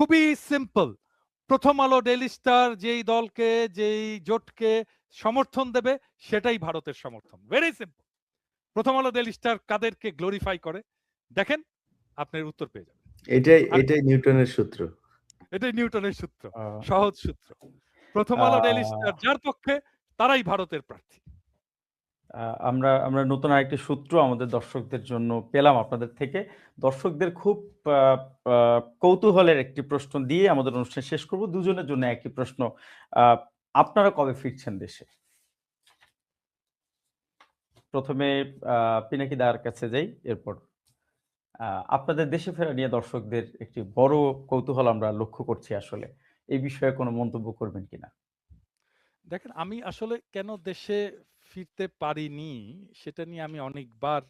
খুবই সিম্পল। প্রথম আলো, ডেইলি স্টার যেই দলকে, যেই জোটকে সমর্থন দেবে সেটাই ভারতের সমর্থন। Very simple. প্রথম আলো, ডেইলি স্টার কাদেরকে গ্লোরিফাই করে দেখেন, আপনার উত্তর পেয়ে যাবেন। এটাই নিউটনের সূত্র। এটাই নিউটনের সূত্র, আহ, সহজ সূত্র। প্রথম আলো, ডেইলি স্টার যার পক্ষে তারাই ভারতের প্রার্থী। আমরা আমরা নতুন আরেকটি সূত্র আমাদের দর্শকদের জন্য পেলাম আপনাদের থেকে। দর্শকদের খুব কৌতূহলের একটি প্রশ্ন দিয়ে আমাদের অনুষ্ঠান শেষ করব। দুজনের জন্য একটি প্রশ্ন, আপনারা কবে ফিরছেন দেশে? প্রথমে পিনাকি দার কাছে যাই, এরপর আপনাদের দেশে ফেরা নিয়ে দর্শকদের একটি বড় কৌতূহল আমরা লক্ষ্য করছি। আসলে এই বিষয়ে কোনো মন্তব্য করবেন কিনা? দেখেন, আমি আসলে কেন দেশে ফিরতে পারিনি সেটা নিয়ে আমি অনেকবার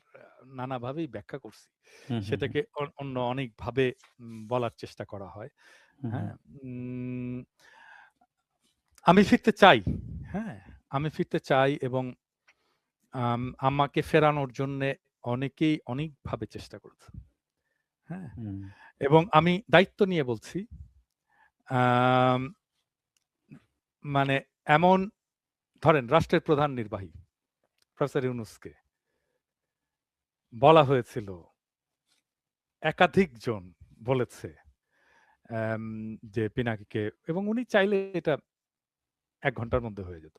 নানাভাবেই ব্যাখ্যা করছি। সেটাকে অন্য অনেকভাবে বলার চেষ্টা করা হয়। হ্যাঁ, আমি ফিরতে চাই। হ্যাঁ, আমি ফিরতে চাই এবং আমাকে ফেরানোর জন্যে অনেকেই অনেকভাবে চেষ্টা করেছে। হ্যাঁ, এবং আমি দায়িত্ব নিয়ে বলছি, মানে এমন ধরেন রাষ্ট্রের প্রধান নির্বাহী প্রফেসর ইউনূসকে বলা হয়েছিল, একাধিক জন বলেছে যে পিনাকিকে, এবং উনি চাইলে এটা ১ ঘন্টার মধ্যে হয়ে যেত।